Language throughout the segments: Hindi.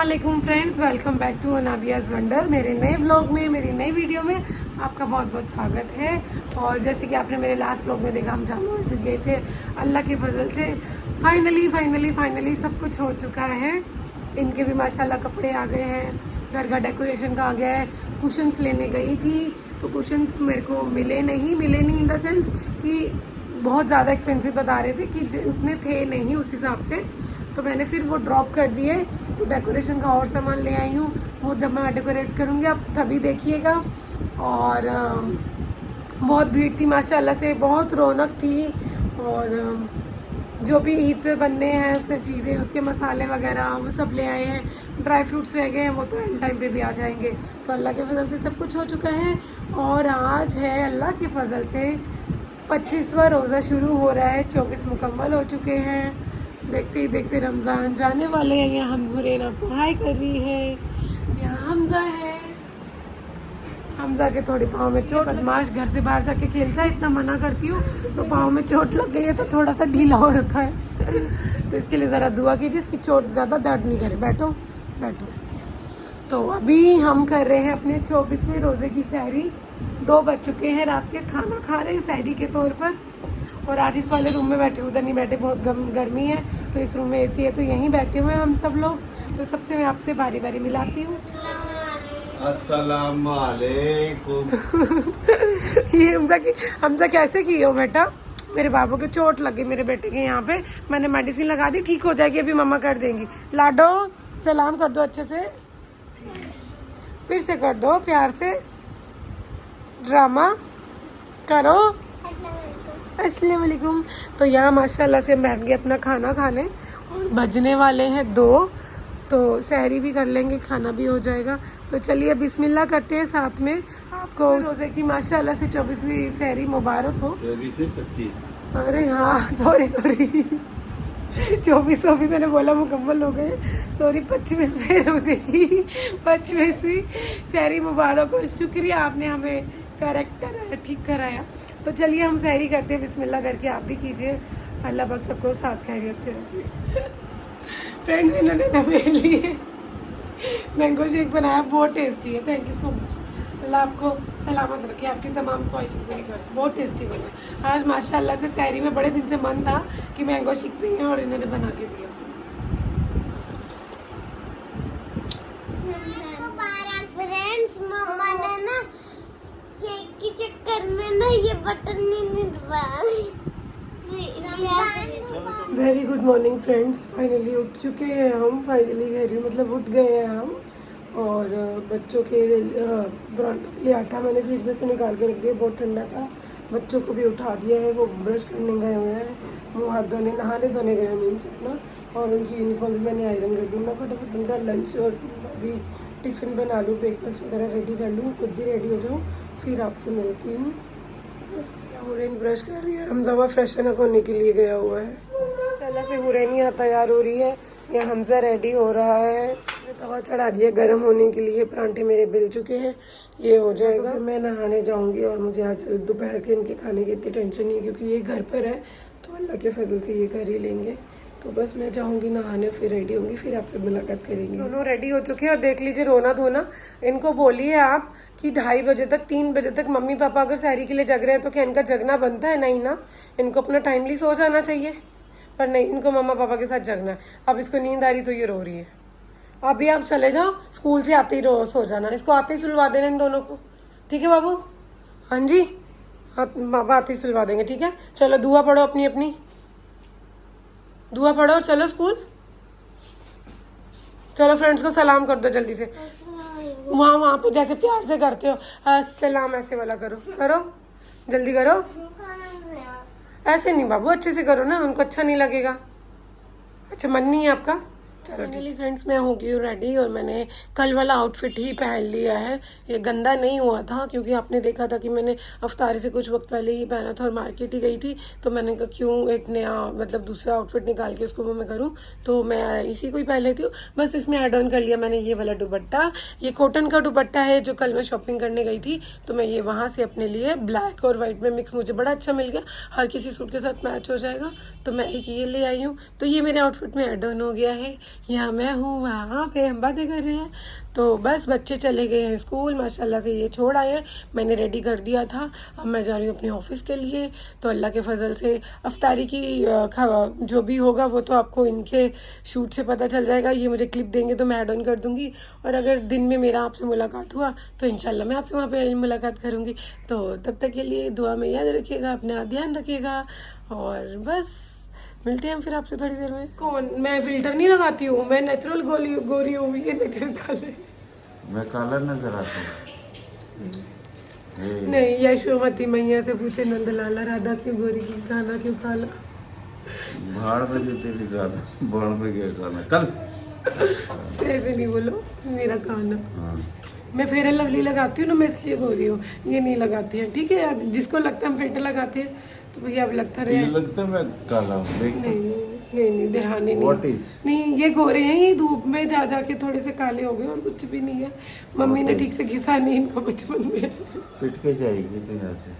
अस्सलामुअलैकुम friends, welcome back to Anabiya's wonder. मेरे नए व्लॉग में, मेरी नई वीडियो में आपका बहुत बहुत स्वागत है। और जैसे कि आपने मेरे लास्ट व्लॉग में देखा, हम जामू मस्जिद गए थे। अल्लाह के फजल से फाइनली सब कुछ हो चुका है। इनके भी माशाल्लाह कपड़े आ गए हैं, घर का डेकोरेशन का आ गया है। कुशन्स लेने गई थी तो कुशन्स मेरे को मिले नहीं इन द सेंस कि बहुत ज़्यादा एक्सपेंसिव बता रहे थे कि उतने थे नहीं उस हिसाब से, तो मैंने फिर वो ड्रॉप कर दिए। तो डेकोरेशन का और सामान ले आई हूँ, वो जब मैं डेकोरेट करूँगी आप तभी देखिएगा। और बहुत भीड़ थी माशाल्लाह से, बहुत रौनक थी। और जो भी ईद पे बनने हैं सब चीज़ें, उसके मसाले वगैरह वो सब ले आए हैं। ड्राई फ्रूट्स रह गए हैं, वो तो एंड टाइम पे भी आ जाएंगे। तो अल्लाह के फजल से सब कुछ हो चुका है। और आज है अल्लाह के फजल से 25वां रोज़ा शुरू हो रहा है। 24 मुकम्मल हो चुके हैं। देखते ही देखते रमज़ान जाने वाले हैं। यहाँ हम हुरैना पढ़ाई कर रही है, यहाँ हमजा है। हमजा के थोड़ी पाँव में चोट, बदमाश घर से बाहर जाके खेलता है, इतना मना करती हूँ तो पाँव में चोट लग गई है, तो थोड़ा सा ढीला हो रखा है। तो इसके लिए ज़रा दुआ कीजिए इसकी चोट ज़्यादा दर्द नहीं करे। बैठो बैठो। तो अभी हम कर रहे हैं अपने 24वें रोज़े की सहरी। 2 बज चुके हैं रात के, खाना खा रहे हैं सहरी के तौर पर। और आज इस वाले रूम में बैठे, उधर नहीं बैठे, बहुत गर्मी है। तो इस रूम में एसी है तो यहीं बैठे हुए हैं हम सब लोग। तो सबसे मैं आपसे बारी बारी मिलाती हूँ। अस्सलाम वालेकुम। ये हमजा कैसे की हो बेटा? मेरे बाबू के चोट लगी मेरे बेटे के यहाँ पे, मैंने मेडिसिन लगा दी, ठीक हो जाएगी, अभी मम्मा कर देंगी। लाडो सलाम कर दो अच्छे से, फिर से कर दो प्यार से, ड्रामा करो। अस्सलाम वालेकुम। तो यहाँ माशाल्लाह से बैठ गए अपना खाना खाने, और बजने वाले हैं 2, तो सहरी भी कर लेंगे, खाना भी हो जाएगा। तो चलिए बिस्मिल्लाह करते हैं साथ में। आपको रोज़े की माशाल्लाह से 24वीं सहरी मुबारक हो। 24 से 25। अरे हाँ सॉरी 24 भी मैंने बोला मुकम्मल हो गए, सॉरी। 25वें रोज़े की 25वीं सहरी मुबारक हो। शुक्रिया, आपने हमें करेक्ट कराया, ठीक कराया। तो चलिए हम सहरी करते हैं बिस्मिल्लाह करके, आप भी कीजिए। अल्लाह पाक सबको सांस खैरियत से रखे। फ्रेंड्स, इन्होंने ना मेरे लिए मैंगो शेक बनाया, बहुत टेस्टी है। Thank you so much. अल्लाह आपको सलामत रखे, आपकी तमाम ख्वाहिशें पूरी करे। बहुत टेस्टी बना आज माशाल्लाह से। सहरी में बड़े दिन से मन था कि मैंगो शेक पिए और इन्होंने बना के दिया। फ्रेंड्स, मम्मा ने ना शेक के चक्कर में ना ये बटन नहीं दबाया। Very good morning friends. Finally उठ चुके हैं हम, फाइनली कह मतलब उठ गए हैं हम। और बच्चों के परांठों के लिए आटा मैंने फ्रिज में से निकाल के रख दिया, बहुत ठंडा था। बच्चों को भी उठा दिया है, वो ब्रश करने गए हुए हैं, मुँह हाथ धोने, नहाने धोने गए हैं मीन्स अपना। और उनकी यूनिफॉर्म भी मैंने आयरन कर दी। मैं फटाफट उनका लंच और अभी टिफ़िन बना लूँ, ब्रेकफास्ट वगैरह रेडी कर लूँ, खुद भी रेडी हो जाऊँ, फिर आपसे मिलती हूँ। बस हुरैन ब्रश कर रही है, हमजा फ्रेशन अप होने के लिए गया हुआ है। माशाल्लाह से हुरैन यहाँ तैयार हो रही है, या हमजा रेडी हो रहा है। तवा चढ़ा दिया गर्म होने के लिए, परांठे मेरे बिल चुके हैं, ये हो जाएगा तो फिर मैं नहाने जाऊंगी। और मुझे आज दोपहर के इनके खाने की इतनी टेंशन नहीं है, क्योंकि ये घर पर है तो अल्लाह के फजल से ये कर ही लेंगे। तो बस मैं जाऊंगी नहाने, फिर रेडी होंगी, फिर आपसे मुलाकात करेंगे। दोनों रेडी हो चुके हैं। और देख लीजिए रोना धोना, इनको बोलिए आप कि 2:30 बजे तक 3 बजे तक मम्मी पापा अगर सहरी के लिए जग रहे हैं तो क्या इनका जगना बनता है? नहीं ना, इनको अपना टाइमली सो जाना चाहिए। पर नहीं, इनको मम्मा पापा के साथ जगना है। अब इसको नींद आ रही तो ये रो रही है। अभी आप चले जाओ, स्कूल से आते ही सो जाना। इसको आते ही सुलवा देना इन दोनों को, ठीक है बाबू? हाँ जी, बाबा आते ही सुलवा देंगे, ठीक है? चलो दुआ पढ़ो, अपनी अपनी दुआ पढ़ो और चलो स्कूल। चलो फ्रेंड्स को सलाम कर दो जल्दी से, वहाँ पे जैसे प्यार से करते हो, अस्सलाम ऐसे वाला करो, करो जल्दी करो। ऐसे नहीं बाबू, अच्छे से करो ना, उनको अच्छा नहीं लगेगा। अच्छा मन नहीं है आपका? चलो फाइनली फ्रेंड्स मैं हो गई हूँ रेडी, और मैंने कल वाला आउटफिट ही पहन लिया है। ये गंदा नहीं हुआ था, क्योंकि आपने देखा था कि मैंने अफ्तारी से कुछ वक्त पहले ही पहना था और मार्केट ही गई थी। तो मैंने कहा क्यों एक नया मतलब दूसरा आउटफिट निकाल के उसको मैं करूँ, तो मैं इसी को ही पहन लेती हूँ। बस इसमें ऐड ऑन कर लिया मैंने ये वाला दुपट्टा। ये कॉटन का दुपट्टा है, जो कल मैं शॉपिंग करने गई थी तो मैं ये वहाँ से अपने लिए ब्लैक और वाइट में मिक्स मुझे बड़ा अच्छा मिल गया, हर किसी सूट के साथ मैच हो जाएगा, तो मैं एक ये ले आई हूँ। तो ये मेरे आउटफिट में ऐड ऑन हो गया है। यहाँ मैं हूँ, वहाँ पे हम बातें कर रहे हैं। तो बस बच्चे चले गए हैं स्कूल, माशाल्लाह से ये छोड़ आए हैं, मैंने रेडी कर दिया था। अब मैं जा रही हूँ अपने ऑफिस के लिए। तो अल्लाह के फजल से अफ्तारी की जो भी होगा वो तो आपको इनके शूट से पता चल जाएगा। ये मुझे क्लिप देंगे तो मैं ऐड ऑन कर दूंगी, और अगर दिन में मेरा आपसे मुलाकात हुआ तो इंशाल्लाह मैं आपसे वहाँ पे मुलाकात करूँगी। तो तब तक के लिए दुआ में याद रखिएगा, अपना ध्यान रखिएगा, और बस मिलते हैं हम फिर आपसे थोड़ी देर में। कौन, मैं फिल्टर नहीं लगाती हूँ, मैं नेचुरल गोरी हूँ, ये नेचुरल काले। मैं काला नजर आता हूँ। नहीं, यशोमती मैया से पूछे नंदलाला, राधा क्यों गोरी की, काना क्यों काला। भाड़ में जो तेरी राधा, भाड़ में क्या काला कल। ऐसे नहीं बोलो, मेरा काना। हाँ। मैं फेयर एंड लवली लगाती हूँ ना, मैं इसलिए गोरी हूँ, ये नहीं लगाती है, ठीक है। जिसको लगता है हम फिल्टर लगाते हैं तो भैया अब लगता रहे। ये लगता है मैं काला हूँ, देख। नहीं ध्यान ही What नहीं। is? नहीं, ये गोरे हैं, ये धूप में जा जाके थोड़े से काले हो गए, और कुछ भी नहीं है। मम्मी ने ठीक से घिसा नहीं इनको बचपन में। पिट के जाएगी तो यहाँ से।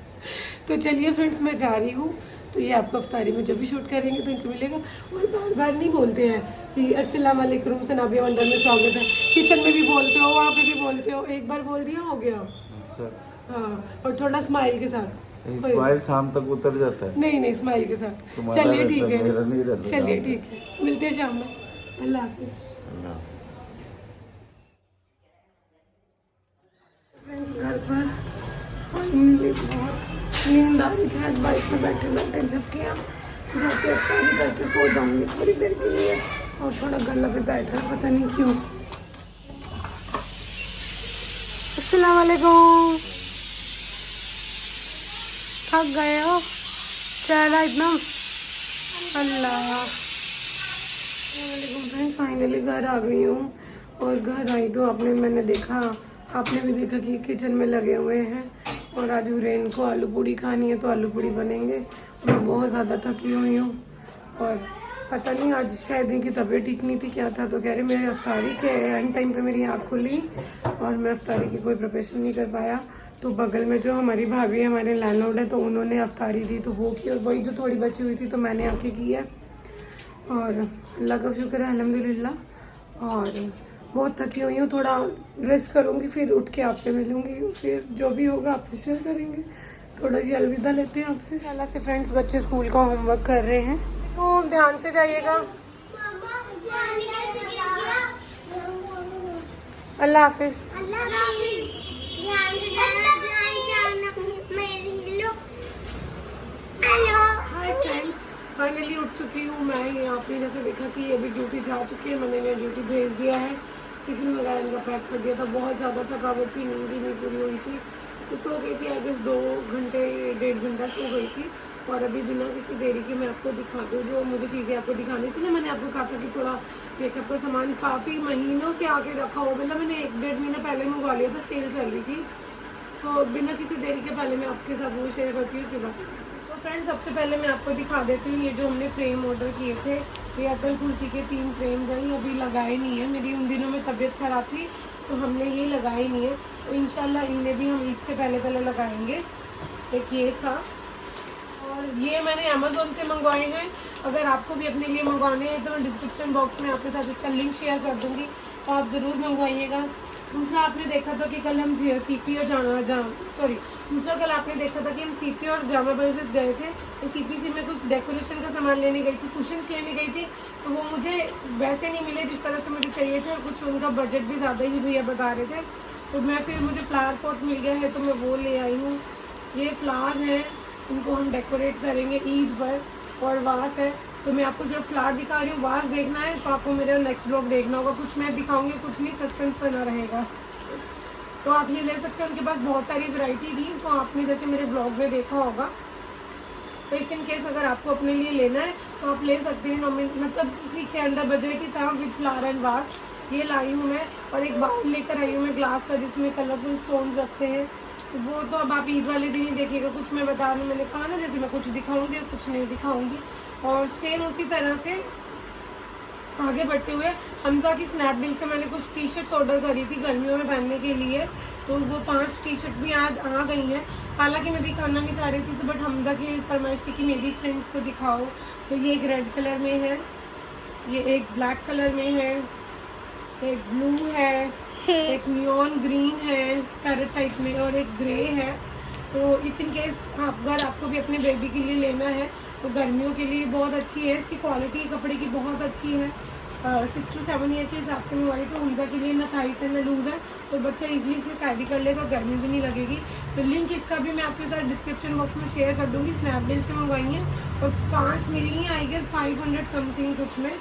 तो चलिए फ्रेंड्स, मैं जा रही हूँ। तो ये आपको अफ्तारी में जब भी शूट करेंगे तो इनसे मिलेगा। और बार बार नहीं बोलते हैं कि अस्सलाम वालेकुम सनाबिया वंडर में स्वागत है। किचन में भी बोलते हो, वहाँ पे भी बोलते हो, एक बार बोल दिया हो गया। अच्छा, हाँ, और थोड़ा स्माइल के साथ। स्माइल शाम तक उतर जाता है। नहीं, स्माइल के साथ। तुम्हारा चलिए रहता ठीक है, मेरा नहीं है, रहता चलिए शाम ठीक है, मिलते हैं शाम में। अल्लाह हाफिज़। अल्लाह। फ्रेंड्स, घर पर फाइनली बहुत नींद आ रही थी। आज बाइक में बैठे बैठे झपके जाके अफ्तारी करके सो जाऊंगी थोड़ी देर के लिए, और थोड़ा गला भी बैठ रहा है, पता नहीं क्यों। अस्सलाम वालेकुम। थक गए हो, चला इतना। अल्लाह। फ्रेंड्स, फाइनली घर आ गई हूँ, और घर आई तो मैंने भी देखा कि किचन में लगे हुए हैं, और आज हुरैन को आलू पूड़ी खानी है तो आलू पूड़ी बनेंगे। मैं बहुत ज़्यादा थकी हुई हूँ, और पता नहीं आज शायद इनकी तबीयत ठीक नहीं थी, क्या था, तो कह रहे मेरे अफ्तारी के एंड टाइम पे मेरी आँख खुली और मैं अफ्तारी की कोई प्रिपरेशन नहीं कर पाया। तो बगल में जो हमारी भाभी है, हमारे लैंडलॉर्ड है, तो उन्होंने अफ्तारी दी तो वो की, और वही जो थोड़ी बची हुई थी तो मैंने आके की है, और अल्लाह का शुक्र है अल्हम्दुलिल्लाह। और बहुत थकी हुई हूँ, थोड़ा रेस्ट करूँगी, फिर उठ के आपसे मिलूँगी, फिर जो भी होगा आपसे शेयर करेंगे। थोड़ा सी अलविदा लेते हैं आपसे। अल्लाह से फ्रेंड्स, बच्चे स्कूल का होमवर्क कर रहे हैं, तो ध्यान से जाइएगा। अल्लाह हाफिज़। हाय फ्रेंड्स, फाइनली उठ चुकी हूँ मैं। ये आपने जैसे देखा कि ये भी ड्यूटी जा चुकी है, मैंने इन्हें ड्यूटी भेज दिया है, टिफ़िन वगैरह इनका पैक कर दिया था। बहुत ज़्यादा थकावट थी, नींद ही नहीं पूरी हुई थी, तो सो गई थी। आई गेस 2 घंटे 1.5 घंटा सो गई थी। और अभी बिना किसी देरी के मैं आपको दिखा दूँ जो मुझे चीज़ें आपको दिखानी थी ना। मैंने आपको कहा था कि थोड़ा मेकअप का सामान काफ़ी महीनों से आके रखा हुआ, मतलब मैंने 1-1.5 महीना पहले मंगवा लिया था, सेल चल रही थी। तो बिना किसी देरी के पहले मैं आपके साथ वो शेयर करती हूँ, फिर बात करती हूँ। तो फ्रेंड्स, सबसे पहले मैं आपको दिखा देती हूँ ये जो हमने फ्रेम ऑर्डर किए थे। ये अकल कुर्सी के 3 फ्रेम गई, अभी लगाए नहीं है। मेरी उन दिनों में तबीयत ख़राब थी तो हमने ये लगाए नहीं है, तो इंशाल्लाह इन्हें भी हम ईद से पहले लगाएंगे। एक ये था, और ये मैंने अमेज़ोन से मंगवाए हैं। अगर आपको भी अपने लिए मंगवाने हैं तो मैं डिस्क्रिप्शन बॉक्स में आपके साथ इसका लिंक शेयर कर दूँगी, तो आप ज़रूर मंगवाइएगा। दूसरा, आपने देखा था कि कल हम सीपी और दूसरा कल आपने देखा था कि हम सीपी और जामा मस्जिद गए थे। तो सीपीसी में कुछ डेकोरेशन का सामान लेने गई थी, कुशन्स लेने गई थी, तो वो मुझे वैसे नहीं मिले जिस तरह से मुझे चाहिए थे, और कुछ उनका बजट भी ज़्यादा ही भैया बता रहे थे। तो मुझे फ्लावर पॉट मिल गया है तो मैं वो ले आई हूँ। ये फ्लावर्स हैं, इनको हम डेकोरेट करेंगे ईद पर। और वास है, तो मैं आपको सिर्फ फ्लावर दिखा रही हूँ, वास देखना है तो आपको मेरा नेक्स्ट ब्लॉग देखना होगा। कुछ मैं दिखाऊंगी, कुछ नहीं, सस्पेंस बना रहेगा। तो आप ये ले सकते हैं, उनके पास बहुत सारी वैरायटी थी, तो आपने जैसे मेरे ब्लॉग में देखा होगा। तो इफ़ इन केस अगर आपको अपने लिए लेना है तो आप ले सकते हैं। मतलब ठीक है, अंडर बजट ही था, विथ फ्लावर एंड वास। ये लाई हूँ मैं, और एक बाउल लेकर आई हूँ मैं ग्लास का, जिसमें कलरफुल स्टोन्स रखते हैं। तो वो तो अब आप ईद वाले दिन ही देखिएगा। कुछ मैं बता रही हूँ, मैंने कहा ना, जैसे मैं कुछ दिखाऊंगी और कुछ नहीं दिखाऊंगी। और सेम उसी तरह से आगे बढ़ते हुए हमजा की स्नैपडील से मैंने कुछ टी शर्ट्स ऑर्डर करी थी गर्मियों में पहनने के लिए, तो वो 5 टी शर्ट भी आज आ गई हैं। हालांकि मैं दिखाना नहीं चाह रही थी, तो बट हमजा की फरमाइश थी कि मेरी फ्रेंड्स को दिखाओ। तो ये एक रेड कलर में है, ये एक ब्लैक कलर में है, एक ब्लू है, एक नियॉन ग्रीन है पैरेट टाइप में, और एक ग्रे है। तो इफ इन केस अगर आपको भी अपने बेबी के लिए लेना है तो गर्मियों के लिए बहुत अच्छी है। इसकी क्वालिटी कपड़े की बहुत अच्छी है। 6 to 7 ईयर के हिसाब से मंगवाई तो हमजा के लिए ना टाइट है ना लूज़ है, तो बच्चा इजीली इसमें कैरी कर लेगा, गर्मी भी नहीं लगेगी। तो लिंक इसका भी मैं आपके साथ डिस्क्रिप्शन बॉक्स में शेयर कर दूँगी। स्नैपडील से मंगवाई है और 5 मिली हैं आई गेस 500 समथिंग कुछ में,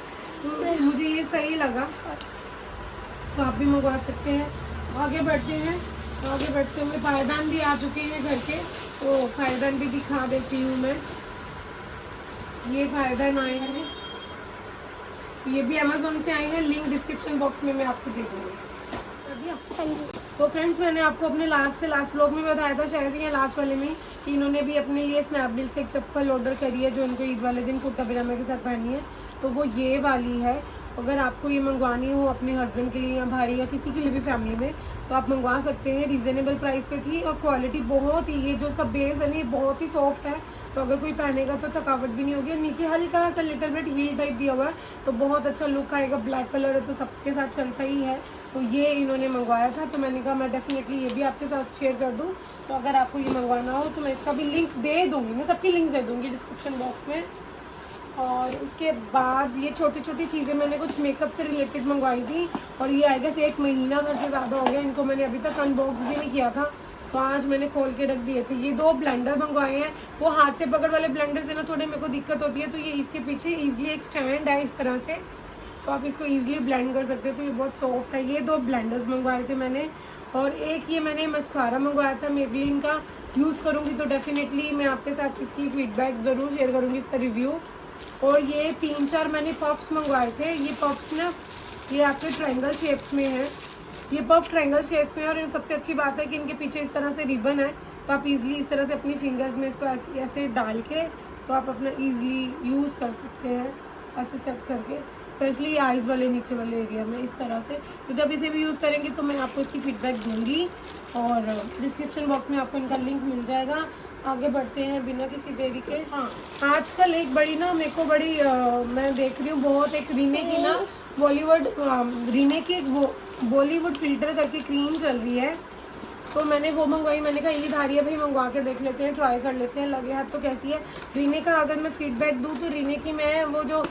तो मुझे ये सही लगा, तो आप भी मंगवा सकते हैं। आगे बढ़ते हैं। आगे बढ़ते हुए पायदान भी आ चुके हैं घर के, तो पायदान भी दिखा देती हूँ मैं। ये पायदान आए हैं, ये भी अमेजोन से आए हैं, लिंक डिस्क्रिप्शन बॉक्स में मैं आपसे दे दूँगी। तो फ्रेंड्स, मैंने आपको अपने लास्ट व्लॉग में बताया था शायद या लास्ट वाले में कि इन्होंने भी अपने लिए स्नैपडील से एक चप्पल ऑर्डर करी है जो इनको ईद वाले दिन कुर्ता पजामा के साथ पहनी है, तो वो ये वाली है। अगर आपको ये मंगवानी हो अपने हस्बैंड के लिए या भाई या किसी के लिए भी फैमिली में, तो आप मंगवा सकते हैं। रीज़नेबल प्राइस पे थी और क्वालिटी बहुत ही, ये जो उसका बेस है ना ये बहुत ही सॉफ्ट है, तो अगर कोई पहनेगा तो थकावट भी नहीं होगी। नीचे हल्का सा लिटिल बिट हील टाइप दिया हुआ है, तो बहुत अच्छा लुक आएगा। ब्लैक कलर है तो सबके साथ चलता ही है, तो ये इन्होंने मंगवाया था, तो मैंने कहा मैं डेफिनेटली ये भी आपके साथ शेयर कर दूँ। तो अगर आपको ये मंगवाना हो तो मैं इसका भी लिंक दे दूँगी, मैं सबकी लिंक दे दूँगी डिस्क्रिप्शन बॉक्स में। और उसके बाद ये छोटी छोटी चीज़ें मैंने कुछ मेकअप से रिलेटेड मंगवाई थी, और ये आई गेस 1 महीना भर से ज़्यादा हो गया, इनको मैंने अभी तक अनबॉक्स भी नहीं किया था, तो आज मैंने खोल के रख दिए थे। ये 2 ब्लेंडर मंगवाए हैं, वो हाथ से पकड़ वाले ब्लेंडर से ना थोड़े मेरे को दिक्कत होती है, तो ये इसके पीछे ईजिली एक स्टैंड है इस तरह से, तो आप इसको ईजिली ब्लेंड कर सकते हो, तो ये बहुत सॉफ्ट है। ये 2 ब्लेंडर्स मंगवाए थे मैंने, और एक ये मैंने मस्कारा मंगवाया था मेबलिन का, यूज़ करूँगी तो डेफिनेटली मैं आपके साथ इसकी फीडबैक ज़रूर शेयर करूँगी, इसका रिव्यू। और ये 3-4 मैंने पफ्स मंगवाए थे। ये पफ्स ना ये आपके ट्रायंगल शेप्स में है, ये पफ ट्रायंगल शेप्स में है, और सबसे अच्छी बात है कि इनके पीछे इस तरह से रिबन है, तो आप इजीली इस तरह से अपनी फिंगर्स में इसको ऐसे ऐसे डाल के तो आप अपना इजीली यूज़ कर सकते हैं ऐसे सेट करके, स्पेशली आइज़ वाले नीचे वाले एरिया में इस तरह से। तो जब इसे भी यूज़ करेंगे तो मैं आपको इसकी फीडबैक दूंगी, और डिस्क्रिप्शन बॉक्स में आपको इनका लिंक मिल जाएगा। आगे बढ़ते हैं बिना किसी देरी के। हाँ, आजकल एक बड़ी ना मेरे को बड़ी मैं देख रही हूँ बहुत, एक रीने की ना रीने की एक वो बॉलीवुड फिल्टर करके क्रीम चल रही है, तो मैंने वो मंगवाई। मैंने कहा ईद आ रही है भाई, मंगवा के देख लेते हैं, ट्राई कर लेते हैं, लगे हाथ तो कैसी है। रीने का अगर मैं फीडबैक दूँ तो रीने की मैं वो जो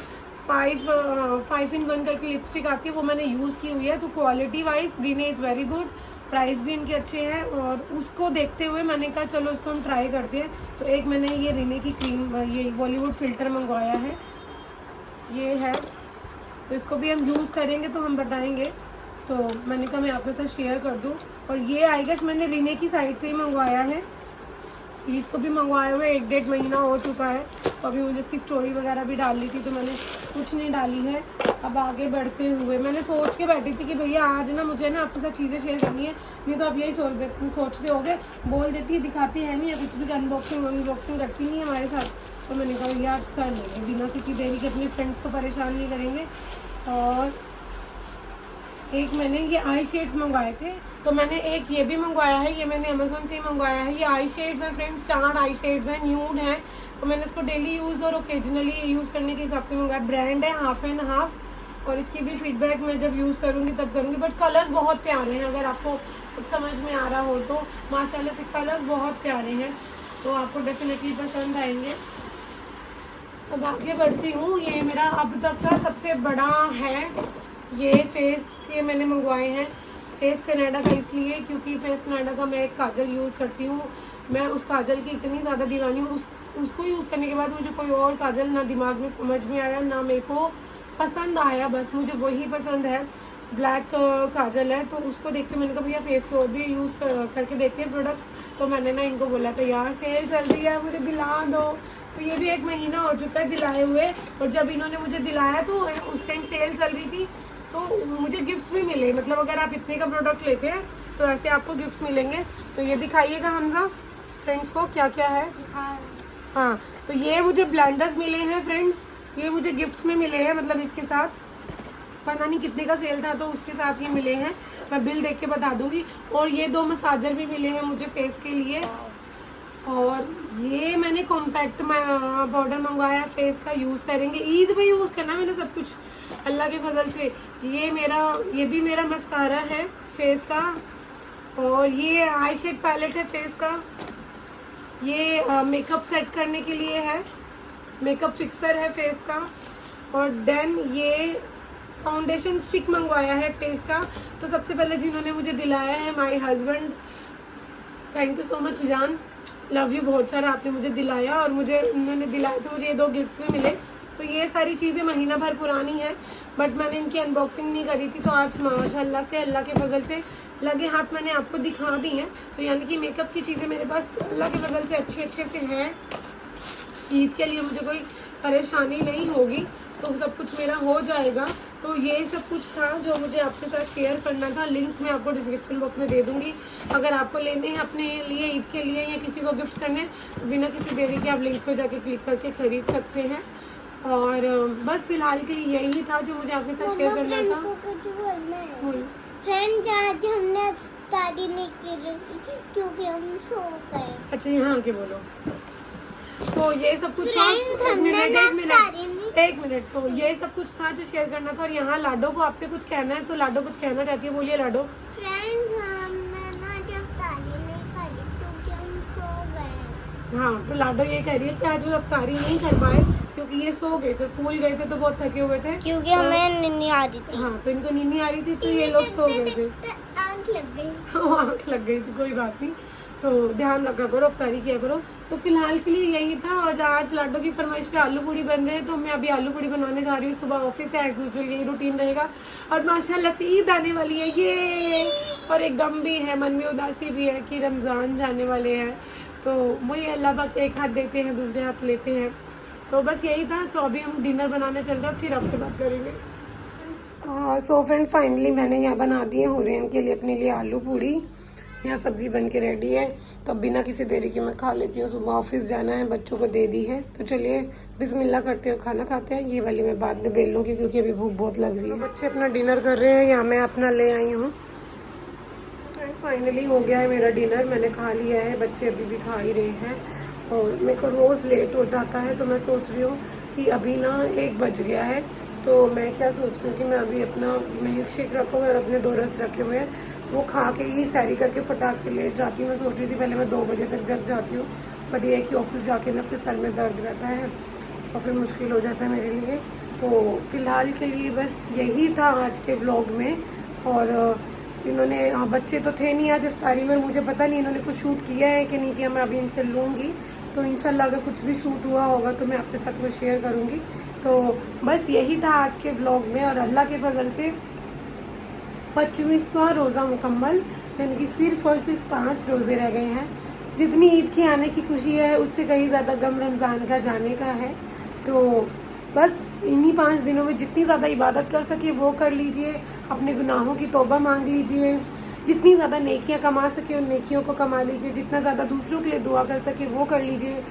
5 in 1 करके लिपस्टिक आती है वो मैंने यूज़ की हुई है, तो quality wise Renee is very good, price भी इनके अच्छे हैं, और उसको देखते हुए मैंने कहा चलो इसको हम ट्राई करते हैं। तो एक मैंने ये रीने की क्रीम ये बॉलीवुड फ़िल्टर मंगवाया है, ये है, तो इसको भी हम यूज़ करेंगे तो हम बताएंगे, तो मैंने कहा मैं आपके साथ शेयर कर दूं। और ये आई गेस मैंने रीने की साइड से ही मंगवाया है, इसको भी मंगवाए हुए 1-1.5 महीना हो चुका है, तो अभी मुझे इसकी स्टोरी वगैरह भी डालनी थी तो मैंने कुछ नहीं डाली है। अब आगे बढ़ते हुए मैंने सोच के बैठी थी कि भैया आज ना मुझे ना आपके साथ चीज़ें शेयर करनी है, नहीं तो आप यही सोचते होगे बोल देती है, दिखाती है नहीं, या कुछ भी अनबॉक्सिंग करती नहीं है हमारे साथ, तो मैंने कहा भैया आज कर लेंगे बिना किसी देरी के, अपने फ्रेंड्स को परेशान नहीं करेंगे। और एक मैंने ये आई शेड्स मंगवाए थे, तो मैंने एक ये भी मंगवाया है, ये मैंने अमेजोन से ही मंगवाया है। ये आई शेड्स हैं फ्रेंड्स, 4 आई शेड्स हैं, न्यूड हैं, तो मैंने इसको डेली यूज़ और ओकेजनली यूज़ करने के हिसाब से मंगवाया। ब्रांड है हाफ एंड हाफ, और इसकी भी फीडबैक मैं जब यूज़ करूँगी तब करूँगी, बट कलर्स बहुत प्यारे हैं, अगर आपको कुछ समझ में आ रहा हो तो माशाल्लाह से कलर्स बहुत प्यारे हैं, तो आपको डेफिनेटली पसंद आएंगे। अब आगे बढ़ती हूँ। ये मेरा अब तक का सबसे बड़ा है, ये फेस के मैंने मंगवाए हैं, फेस कनाडा का इसलिए क्योंकि फेस कनाडा का मैं एक काजल यूज़ करती हूँ, मैं उस काजल की इतनी ज़्यादा दीवानी हूँ, उसको यूज़ करने के बाद मुझे कोई और काजल ना दिमाग में समझ में आया ना मेरे को पसंद आया, बस मुझे वही पसंद है, ब्लैक काजल है। तो उसको देखते मैंने कहा भैया फेस के और भी यूज़ करके देखते हैं प्रोडक्ट्स, तो मैंने ना इनको बोला था यार सेल चल रही है मुझे दिला दो, तो ये भी 1 महीना हो चुका है दिलाए हुए, और जब इन्होंने मुझे दिलाया तो उस टाइम सेल चल रही थी, तो मुझे गिफ्ट्स भी मिले, मतलब अगर आप इतने का प्रोडक्ट लेते हैं तो ऐसे आपको गिफ्ट्स मिलेंगे। तो ये दिखाइएगा हमजा फ्रेंड्स को क्या क्या है। हाँ, तो ये मुझे ब्लेंडर्स मिले हैं फ्रेंड्स, ये मुझे गिफ्ट्स में मिले हैं, मतलब इसके साथ पता नहीं कितने का सेल था तो उसके साथ ये मिले हैं, मैं बिल देख के बता दूंगी। और ये 2 मसाजर भी मिले हैं मुझे फेस के लिए, और ये मैंने कॉम्पैक्ट पाउडर मंगवाया फेस का, यूज़ करेंगे, ईद पे यूज़ करना मैंने सब कुछ अल्लाह के फजल से। ये भी मेरा मस्कारा है फेस का, और ये आई शेड पैलेट है फेस का। ये मेकअप सेट करने के लिए है, मेकअप फिक्सर है फेस का। और देन ये फाउंडेशन स्टिक मंगवाया है फेस का। तो सबसे पहले जिन्होंने मुझे दिलाया है my husband, thank you so much जान, लव यू बहुत सारा, आपने मुझे दिलाया। और मुझे उन्होंने दिलाया तो मुझे ये 2 गिफ्ट्स भी मिले। तो ये सारी चीज़ें महीना भर पुरानी है, बट मैंने इनकी अनबॉक्सिंग नहीं करी थी। तो आज माशाल्लाह से अल्लाह के फजल से लगे हाथ मैंने आपको दिखा दी हैं। तो यानी कि मेकअप की चीज़ें मेरे पास अल्लाह के फजल से अच्छे से हैं। ईद के लिए मुझे कोई परेशानी नहीं होगी, तो सब कुछ मेरा हो जाएगा। तो ये सब कुछ था जो मुझे आपके साथ शेयर करना था। लिंक्स मैं आपको डिस्क्रिप्शन बॉक्स में दे दूंगी। अगर आपको लेने हैं अपने लिए ईद के लिए या किसी को गिफ्ट करने, तो बिना किसी देरी के आप लिंक पे जाके क्लिक करके खरीद सकते हैं। और बस फिलहाल के लिए यही था जो मुझे आपके साथ शेयर करना था। फ्रेंड्स आज हमने इफ्तारी नहीं की क्योंकि हम सो गए। अच्छा यहाँ आके बोलो। तो ये सब कुछ था, Friends, हमने ना इफ्तारी नहीं- एक मिनट। तो ये सब कुछ था जो शेयर करना था। और यहाँ लाडो को आपसे कुछ कहना है, तो लाडो कुछ कहना चाहती है, बोलिए लाडो। फ्रेंड्स हमने ना जब इफ्तारी नहीं करी क्योंकि हम सो गए। हाँ, तो लाडो ये कह रही है कि आज वो अफ्तारी नहीं कर पाए क्योंकि ये सो गए थे, स्कूल गए थे तो बहुत थके हुए थे, क्योंकि हमें नींद आ रही थी। हाँ, तो इनको नींद नहीं आ रही थी, तो ये लोग सो गए थे। आँख लग गई। आँख लग गई थी, कोई बात नहीं। तो ध्यान रखा करो, अफ्तारी किया करो। तो फिलहाल के लिए यही था। और आज लाडो की फरमाइश पे आलू पूड़ी बन रहे हैं, तो मैं अभी आलू पूड़ी बनाने जा रही हूँ। सुबह ऑफिस है, एज यूजुअल यही रूटीन रहेगा। और माशाल्लाह से ईद आने वाली है ये, और एक गम भी है, मन में उदासी भी है कि रमज़ान जाने वाले हैं। तो वही अल्लाह पाक एक हाथ देते हैं, दूसरे हाथ लेते हैं। तो बस यही था। तो अभी हम डिनर बनाने चलते हैं, फिर आपसे बात करेंगे। सो फ्रेंड्स, फाइनली मैंने यहाँ बना दिए हुरैन के लिए अपने लिए आलू पूड़ी। यहाँ सब्ज़ी बन के रेडी है, तो अब बिना किसी देरी के मैं खा लेती हूँ। सुबह ऑफिस जाना है, बच्चों को दे दी है। तो चलिए बिस्मिल्लाह करते हैं, खाना खाते हैं। ये वाली मैं बाद में बेल लूँगी क्योंकि अभी भूख बहुत लग रही है। बच्चे अपना डिनर कर रहे हैं, यहाँ मैं अपना ले आई हूँ। फ्रेंड्स फाइनली हो गया है मेरा डिनर, मैंने खा लिया है। बच्चे अभी भी खा ही रहे हैं, और मेरे को रोज़ लेट हो जाता है। तो मैं सोच रही हूँ कि अभी ना 1 बज गया है, तो मैं क्या सोच रही हूँ कि मैं अभी अपना मिल्क शेक रखूँ और अपने 2 रस रखे हुए हैं, वो खा के ही सैरी करके फटाक से लेट जाती हूँ। मैं सोच रही थी पहले मैं 2 बजे तक जग जाती हूँ, बट ये कि ऑफिस जाके ना फिर सर में दर्द रहता है और फिर मुश्किल हो जाता है मेरे लिए। तो फिलहाल के लिए बस यही था आज के व्लॉग में। और इन्होंने बच्चे तो थे नहीं आज इफ्तारी में, मुझे पता नहीं इन्होंने कुछ शूट किया है कि नहीं किया, मैं अभी इनसे लूँगी। तो इंशाल्लाह अगर कुछ भी शूट हुआ होगा तो मैं आपके साथ वो शेयर करूँगी। तो बस यही था आज के व्लॉग में। और अल्लाह के फजल से 25वां रोज़ा मुकम्मल, यानी कि सिर्फ और सिर्फ 5 रोज़े रह गए हैं। जितनी ईद की आने की खुशी है उससे कहीं ज़्यादा गम रमज़ान का जाने का है। तो बस इन्हीं 5 दिनों में जितनी ज़्यादा इबादत कर सके वो कर लीजिए, अपने गुनाहों की तौबा मांग लीजिए, जितनी ज़्यादा नेकियां कमा सके उन नेकियों को कमा लीजिए, जितना ज़्यादा दूसरों के लिए दुआ कर सके वो कर लीजिए।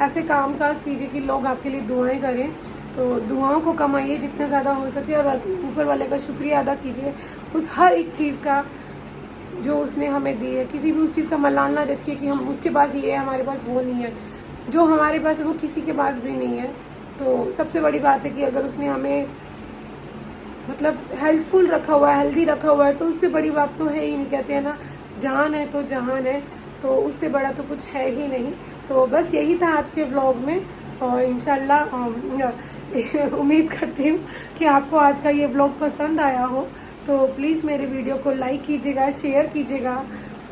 ऐसे काम काज कीजिए कि लोग आपके लिए दुआएं करें। तो दुआओं को कमाइए जितना ज़्यादा हो सके, और ऊपर वाले का शुक्रिया अदा कीजिए उस हर एक चीज़ का जो उसने हमें दी है। किसी भी उस चीज़ का मलाल ना रखिए कि हम उसके पास ये है हमारे पास वो नहीं है। जो हमारे पास है वो किसी के पास भी नहीं है। तो सबसे बड़ी बात है कि अगर उसने हमें मतलब हेल्थफुल रखा हुआ है, हेल्दी रखा हुआ है, तो उससे बड़ी बात तो है ही नहीं। कहते हैं ना, जान है तो जहान है, तो उससे बड़ा तो कुछ है ही नहीं। तो बस यही था आज के व्लॉग में, और इंशाल्लाह उम्मीद करती हूँ कि आपको आज का ये व्लॉग पसंद आया हो। तो प्लीज़ मेरे वीडियो को लाइक कीजिएगा, शेयर कीजिएगा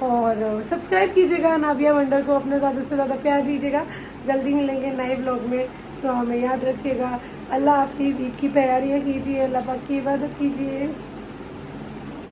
और सब्सक्राइब कीजिएगा। नाबिया वंडर को अपने ज़्यादा से ज़्यादा प्यार दीजिएगा। जल्दी मिलेंगे नए व्लॉग में, तो हमें याद रखिएगा। अल्लाह हाफिज़। ईद की तैयारियाँ कीजिए, अल्लाह पाक की इबादत कीजिए।